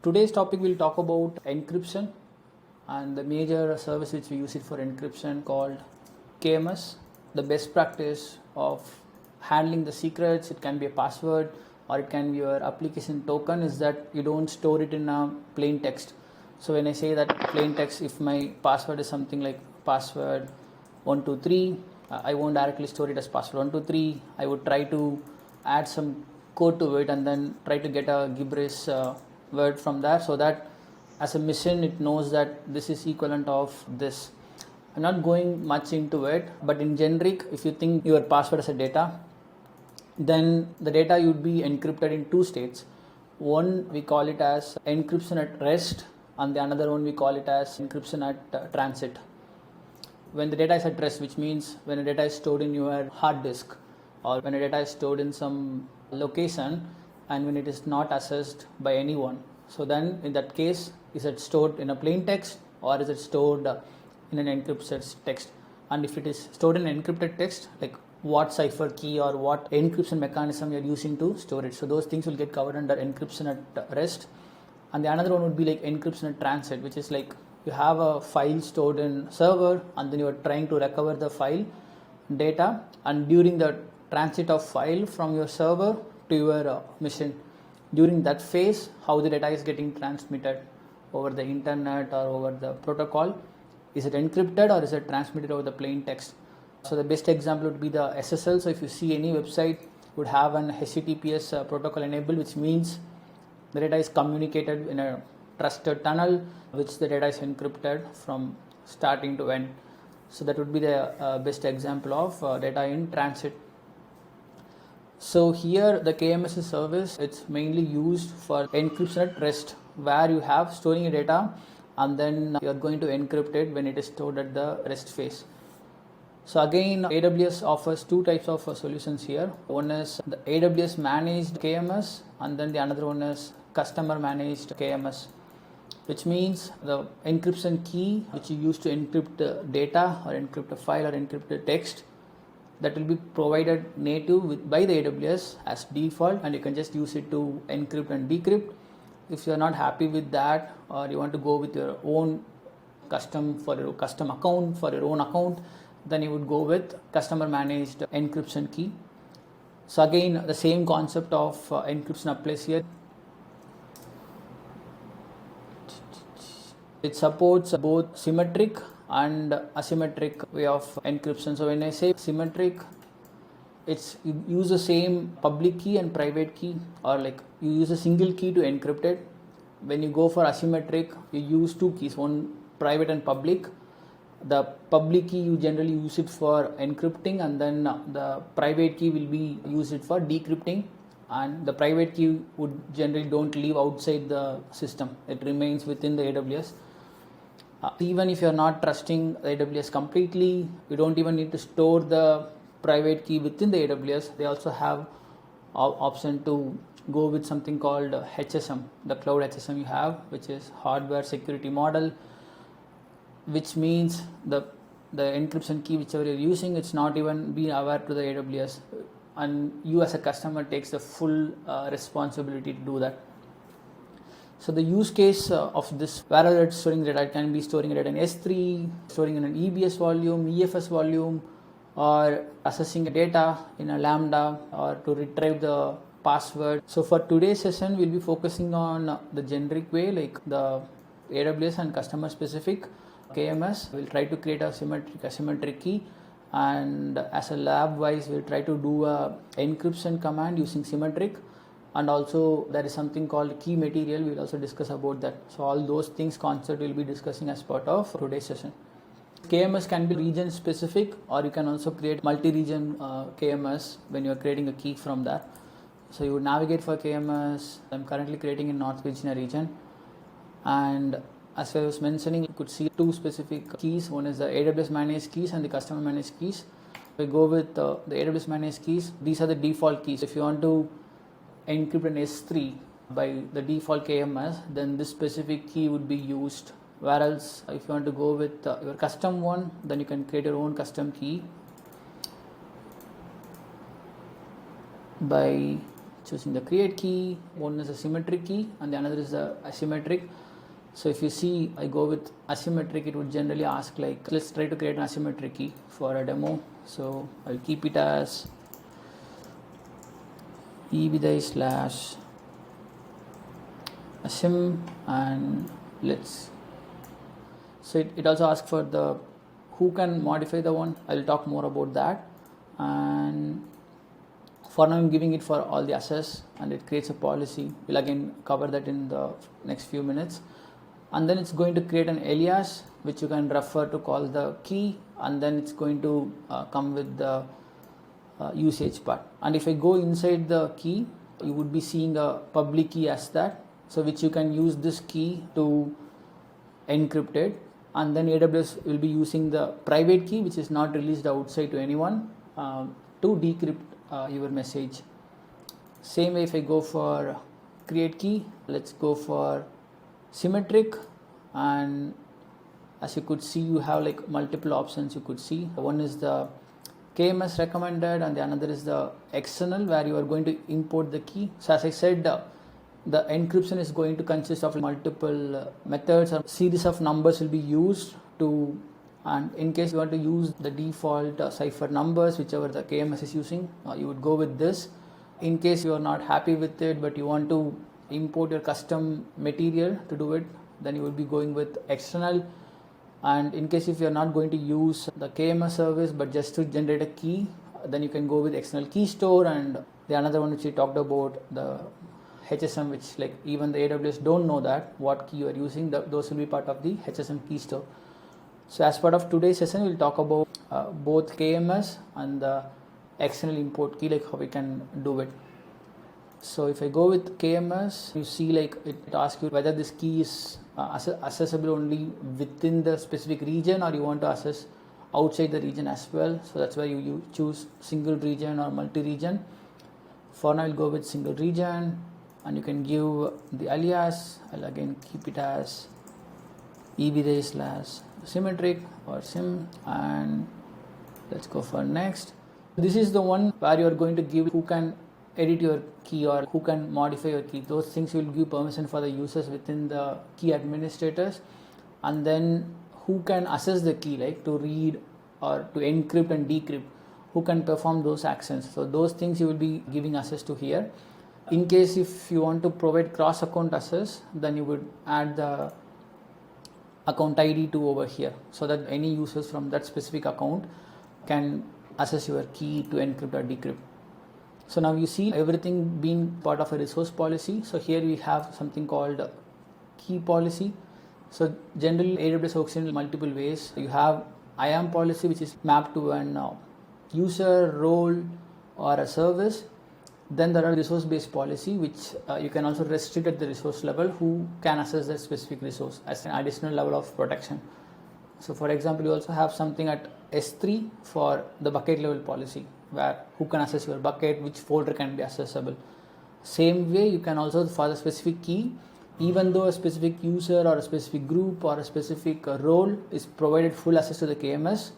Today's topic will talk about encryption and the major service which we use it for encryption called KMS. The best practice of handling the secrets, it can be a password or it can be your application token, is that you don't store it in a plain text. So when I say that plain text, if my password is something like password 123, I won't directly store it as password 123. I would try to add some code to it and then try to get a gibberish word from there, so that as a machine it knows that this is equivalent of this. I'm not going much into it, but in generic, if you think your password as a data, then the data would be encrypted in two states. One, we call it as encryption at rest, and the another one we call it as encryption at transit. When the data is at rest, which means when the data is stored in your hard disk or when the data is stored in some location and when it is not accessed by anyone, so then in that case, is it stored in a plain text or is it stored in an encrypted text? And if it is stored in an encrypted text, like what cipher key or what encryption mechanism you are using to store it, so those things will get covered under encryption at rest. And the another one would be like encryption at transit, which is like you have a file stored in server and then you are trying to recover the file data, and during the transit of file from your server to your machine, during that phase, how the data is getting transmitted over the internet or over the protocol, is it encrypted or is it transmitted over the plain text? So the best example would be the SSL. So if you see any website would have an HTTPS protocol enabled, which means the data is communicated in a trusted tunnel, which the data is encrypted from starting to end. So that would be the best example of data in transit. So here the KMS service, it's mainly used for encryption at rest, where you have storing your data and then you are going to encrypt it when it is stored at the rest phase. So again, AWS offers two types of solutions here. One is the AWS managed KMS and then the another one is customer managed KMS, which means the encryption key which you use to encrypt data or encrypt a file or encrypt a text, that will be provided native by the AWS as default, and you can just use it to encrypt and decrypt. If you are not happy with that or you want to go with your own custom account for your own account, then you would go with customer managed encryption key. So again, the same concept of encryption applies here. It supports both symmetric and asymmetric way of encryption. So when I say symmetric, it's you use the same public key and private key, or like you use a single key to encrypt it. When you go for asymmetric, you use two keys, one private and public. The public key you generally use it for encrypting, and then the private key will be used it for decrypting, and the private key would generally don't leave outside the system. It remains within the AWS. Even if you are not trusting the AWS completely, you don't even need to store the private key within the AWS. They also have option to go with something called HSM, the cloud HSM you have, which is hardware security model, which means the encryption key whichever you're using, it's not even being aware to the AWS, and you as a customer takes the full responsibility to do that. So the use case of this, wherever it's storing data, it can be storing data in S3, storing in an EBS volume, EFS volume, or assessing data in a Lambda, or to retrieve the password. So for today's session, we'll be focusing on the generic way, like the AWS and customer specific KMS. We'll try to create a asymmetric key, and as a lab wise, we'll try to do a encryption command using symmetric. And also there is something called key material. We'll also discuss about that. So all those things concept we'll be discussing as part of today's session. KMS can be region specific, or you can also create multi-region KMS when you are creating a key from there. So you would navigate for KMS. I'm currently creating in North Virginia region, and as I was mentioning, you could see two specific keys. One is the AWS managed keys and the customer managed keys. We go with the AWS managed keys. These are the default keys. If you want to encrypt an S3 by the default KMS, then this specific key would be used. Whereas if you want to go with your custom one, then you can create your own custom key by choosing the create key. One is a symmetric key and the another is the asymmetric. So if you see, I go with asymmetric, it would generally ask like, let's try to create an asymmetric key for a demo. So I'll keep it as EBS /asym, and so it also asks for the who can modify the one. I'll talk more about that, and for now I'm giving it for all the access, and it creates a policy. We'll again cover that in the next few minutes. And then it's going to create an alias which you can refer to call the key, and then it's going to come with the usage part. And if I go inside the key, you would be seeing a public key as that, so which you can use this key to encrypt it, and then AWS will be using the private key which is not released outside to anyone to decrypt your message. Same way, if I go for create key, let's go for symmetric, and as you could see, you have like multiple options. You could see one is the KMS recommended and the another is the external, where you are going to import the key. So as I said, the encryption is going to consist of multiple methods or series of numbers will be used to, and in case you want to use the default cipher numbers whichever the KMS is using, you would go with this. In case you are not happy with it but you want to import your custom material to do it, then you will be going with external. And in case if you are not going to use the KMS service but just to generate a key, then you can go with external key store. And the another one which we talked about, the HSM, which like even the AWS don't know that what key you are using, those will be part of the HSM key store. So as part of today's session, we'll talk about both KMS and the external import key, like how we can do it. So if I go with KMS, you see like it asks you whether this key is accessible only within the specific region or you want to access outside the region as well. So that's where you choose single region or multi-region. For now, I'll go with single region, and you can give the alias. I'll again keep it as EBS/symmetric or sim, and let's go for next. This is the one where you are going to give who can edit your key or who can modify your key. Those things will give permission for the users within the key administrators, and then who can access the key, like to read or to encrypt and decrypt, who can perform those actions. So those things you will be giving access to here. In case if you want to provide cross account access, then you would add the account ID to over here, so that any users from that specific account can access your key to encrypt or decrypt. So now you see everything being part of a resource policy. So here we have something called key policy. So generally AWS works in multiple ways. You have IAM policy, which is mapped to an user, role, or a service. Then there are resource based policy, which you can also restrict at the resource level who can access that specific resource as an additional level of protection. So for example, you also have something at S3 for the bucket level policy, where who can access your bucket, which folder can be accessible. Same way, you can also for the specific key, even though a specific user or a specific group or a specific role is provided full access to the KMS,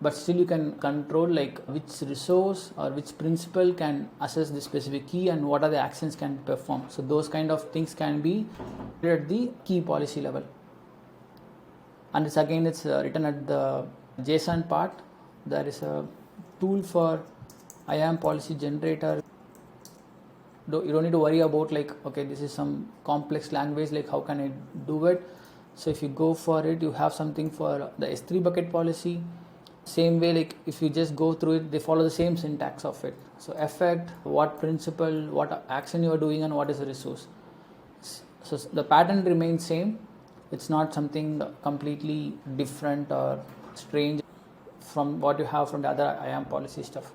but still you can control like which resource or which principal can access the specific key and what are the actions can be performed. So those kind of things can be at the key policy level. And it's again written at the JSON part. There is a tool for IAM policy generator. You don't need to worry about like, okay, this is some complex language, like how can I do it. So if you go for it, you have something for the S3 bucket policy. Same way, like if you just go through it, they follow the same syntax of it. So effect, what principle, what action you are doing, and what is the resource. So the pattern remains same. It's not something completely different or strange from what you have from the other IAM policy stuff.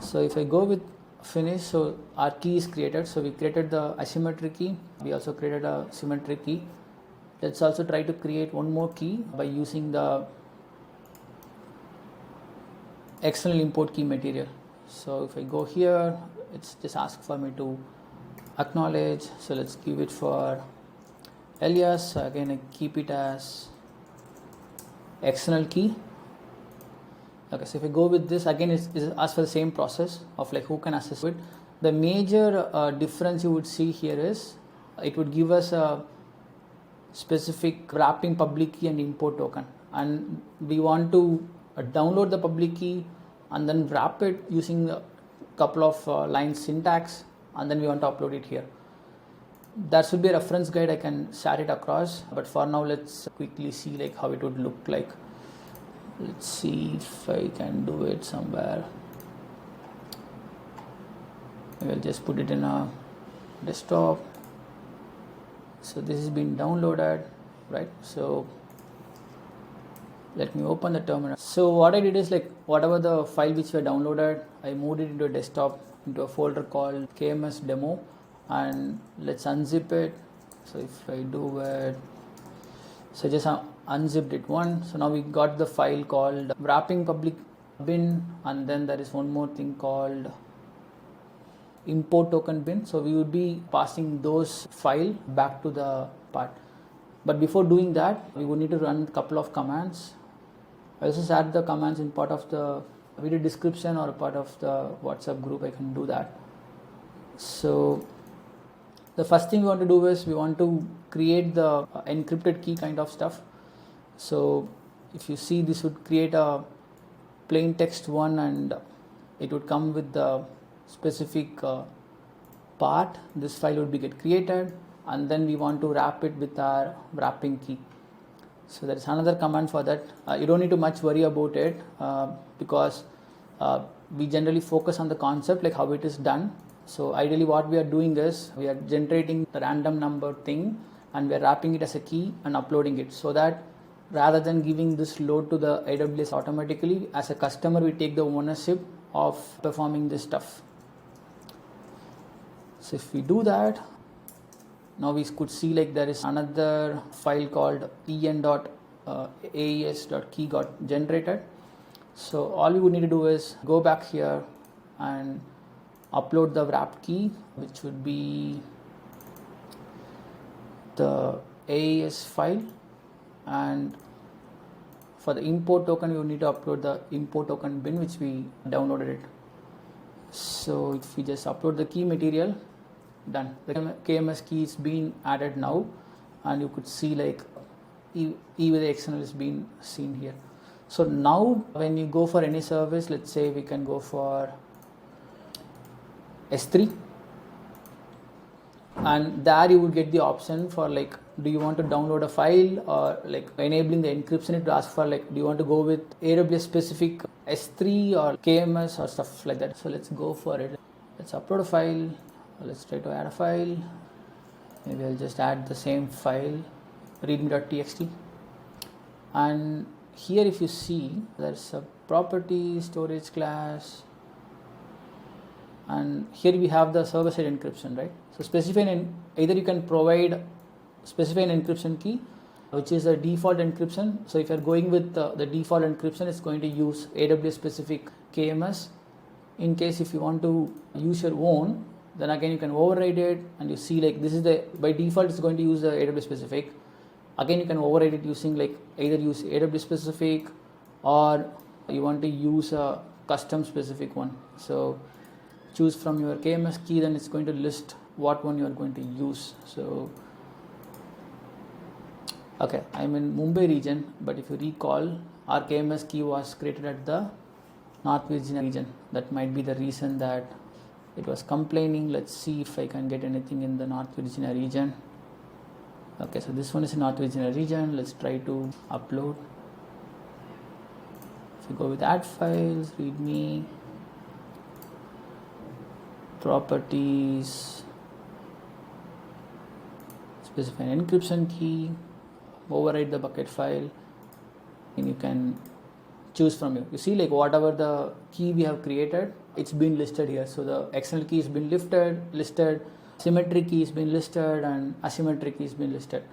So if I go with finish, so our key is created. So we created the asymmetric key. We also created a symmetric key. Let's also try to create one more key by using the external import key material. So if I go here, it's just ask for me to acknowledge. So let's give it for alias. So again, I keep it as external key. Okay, so if we go with this, again it's as for the same process of like who can access it. The major difference you would see here is it would give us a specific wrapping public key and import token, and we want to download the public key and then wrap it using a couple of lines syntax, and then we want to upload it here. That should be a reference guide, I can share it across, but for now let's quickly see like how it would look like. Let's see if I can do it somewhere. We'll just put it in a desktop. So this has been downloaded, right? So let me open the terminal. So what I did is like whatever the file which we downloaded, I moved it into a desktop, into a folder called KMS demo, and let's unzip it. So if I do it, so just unzipped it once. So now we got the file called wrapping public bin, and then there is one more thing called import token bin. So we would be passing those file back to the part. But before doing that, we would need to run a couple of commands. I also set the commands in part of the video description or part of the WhatsApp group. I can do that. So the first thing we want to do is we want to create the encrypted key kind of stuff. So if you see, this would create a plain text one, and it would come with the specific part. This file would be get created, and then we want to wrap it with our wrapping key. So there is another command for that. You don't need to much worry about it because we generally focus on the concept, like how it is done. So ideally what we are doing is we are generating the random number thing and we are wrapping it as a key and uploading it, so that rather than giving this load to the AWS automatically, as a customer we take the ownership of performing this stuff. So if we do that, now we could see like there is another file called en.aes.key got generated. So all we would need to do is go back here and upload the wrapped key, which would be the AES file, and for the import token we will need to upload the import token bin which we downloaded it. So if we just upload the key material, done. The KMS key is being added now, and you could see like E with the XML is being seen here. So now when you go for any service, let's say we can go for S3, and there you would get the option for like, do you want to download a file, or like enabling the encryption, it to ask for like, do you want to go with AWS specific S3 or KMS or stuff like that. So let's go for it. Let's upload a file. Let's try to add a file. Maybe I'll just add the same file, readme.txt. And here if you see, there's a property storage class, and here we have the server-side encryption, right? So either you can specify an encryption key, which is a default encryption. So if you're going with the default encryption, it's going to use AWS specific KMS. In case if you want to use your own, then again you can override it, and you see like this is the, by default it's going to use the AWS specific. Again you can override it using like either use AWS specific or you want to use a custom specific one. So choose from your KMS key, then it's going to list what one you are going to use. So okay, I'm in Mumbai region, but if you recall, our KMS key was created at the North Virginia region. That might be the reason that it was complaining. Let's see if I can get anything in the North Virginia region. Okay, so this one is in North Virginia region. Let's try to upload. If you go with add files, readme, properties, specify an encryption key, override the bucket file, and you can choose from here. You see like whatever the key we have created, it's been listed here. So the external key has been listed, symmetric key has been listed, and asymmetric key has been listed.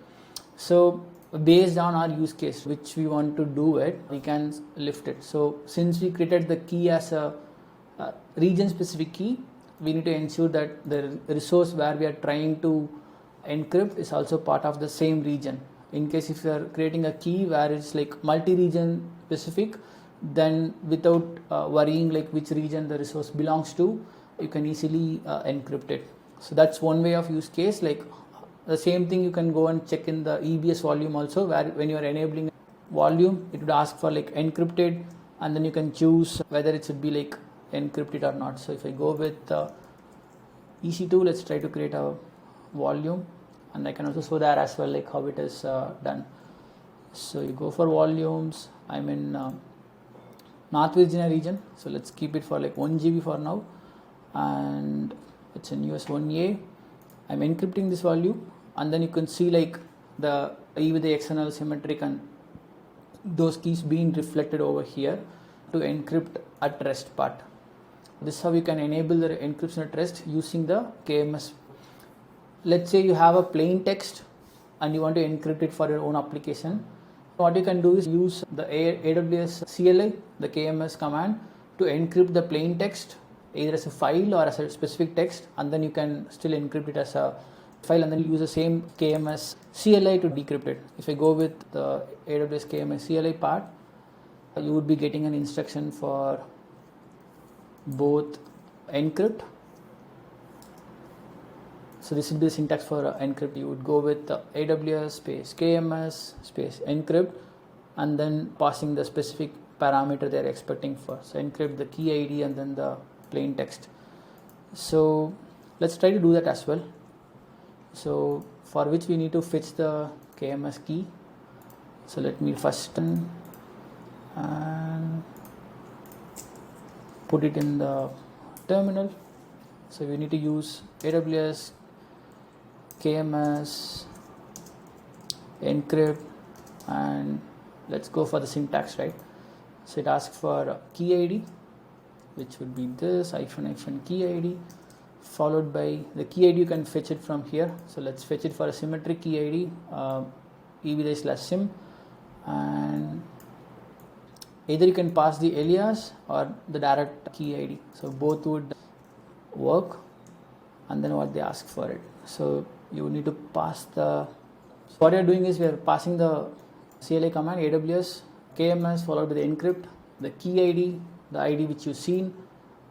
So based on our use case which we want to do it, we can lift it. So since we created the key as a region specific key, we need to ensure that the resource where we are trying to encrypt is also part of the same region. In case if you are creating a key where it's like multi-region specific, then without worrying like which region the resource belongs to, you can easily encrypt it. So that's one way of use case. Like the same thing you can go and check in the EBS volume also, where when you are enabling volume, it would ask for like encrypted, and then you can choose whether it should be like encrypted or not. So if I go with EC2, let's try to create a volume, and I can also show there as well like how it is done. So you go for volumes. I'm in North Virginia region, so let's keep it for like 1 GB for now, and it's in US 1A. I'm encrypting this volume, and then you can see like the even the XML symmetric and those keys being reflected over here to encrypt at rest part. This is how you can enable the encryption at rest using the KMS. Let's say you have a plain text and you want to encrypt it for your own application. What you can do is use the AWS CLI, the KMS command, to encrypt the plain text either as a file or as a specific text, and then you can still encrypt it as a file, and then use the same KMS CLI to decrypt it. If I go with the AWS KMS CLI part, you would be getting an instruction for both encrypt. So this will be the syntax for encrypt. You would go with AWS space KMS space encrypt, and then passing the specific parameter they're expecting for. So encrypt the key ID and then the plain text. So let's try to do that as well. So for which we need to fetch the KMS key. So let me first and put it in the terminal. So we need to use AWS KMS encrypt, and let's go for the syntax, right? So it asks for key ID, which would be this -- key ID, followed by the key ID. You can fetch it from here. So let's fetch it for a symmetric key ID, EBS/sim, and either you can pass the alias or the direct key ID. So both would work, and then what they ask for it. So you need to pass the. So what you're doing is we are passing the CLI command AWS KMS followed by the encrypt, the key ID, the ID which you've seen,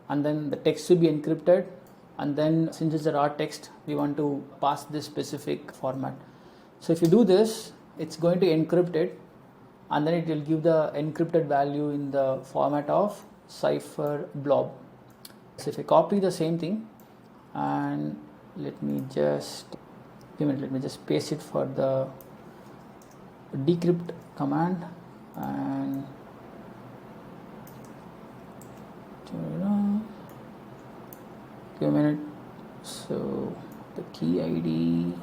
and then the text will be encrypted. And then since it's a raw text, we want to pass this specific format. So if you do this, it's going to encrypt it, and then it will give the encrypted value in the format of cipher blob. So if I copy the same thing, and let me just paste it for the decrypt command, and give a minute. So the key ID,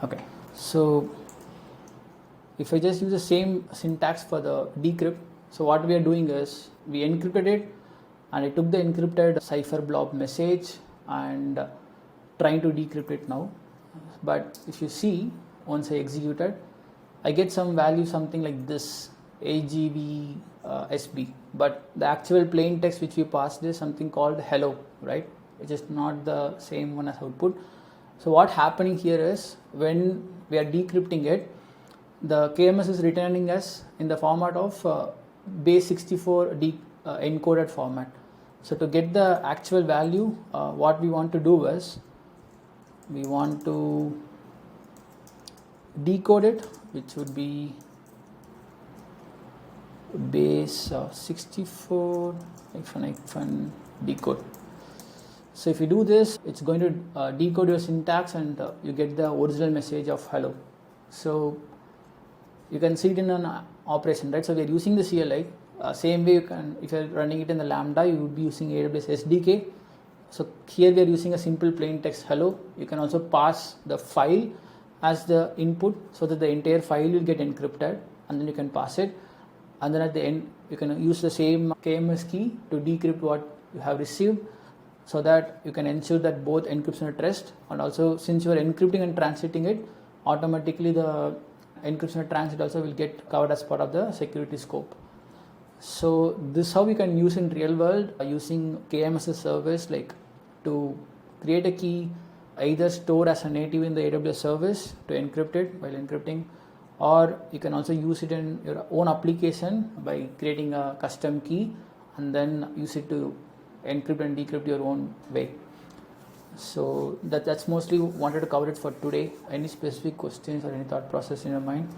okay. So if I just use the same syntax for the decrypt, so what we are doing is we encrypted it, and I took the encrypted cipher blob message and trying to decrypt it now. But if you see, once I executed, I get some value something like this AGV SB, but the actual plain text which we passed is something called hello, right? Which is not the same one as output. So what happening here is when we are decrypting it, the KMS is returning us in the format of base 64 encoded format. So to get the actual value, what we want to do is we want to decode it, which would be base 64 decode. So if you do this, it's going to decode your syntax, and you get the original message of hello. So you can see it in an operation, right? So we are using the CLI. Same way you can, if you are running it in the Lambda, you would be using AWS SDK. So here we are using a simple plain text hello. You can also pass the file as the input, so that the entire file will get encrypted, and then you can pass it, and then at the end you can use the same KMS key to decrypt what you have received, so that you can ensure that both encryption at rest, and also since you are encrypting and transiting it, automatically the encryption at transit also will get covered as part of the security scope. So this is how we can use in real world using KMS service, like to create a key, either store as a native in the AWS service to encrypt it while encrypting, or you can also use it in your own application by creating a custom key and then use it to encrypt and decrypt your own way. So that's mostly wanted to cover it for today. Any specific questions or any thought process in your mind?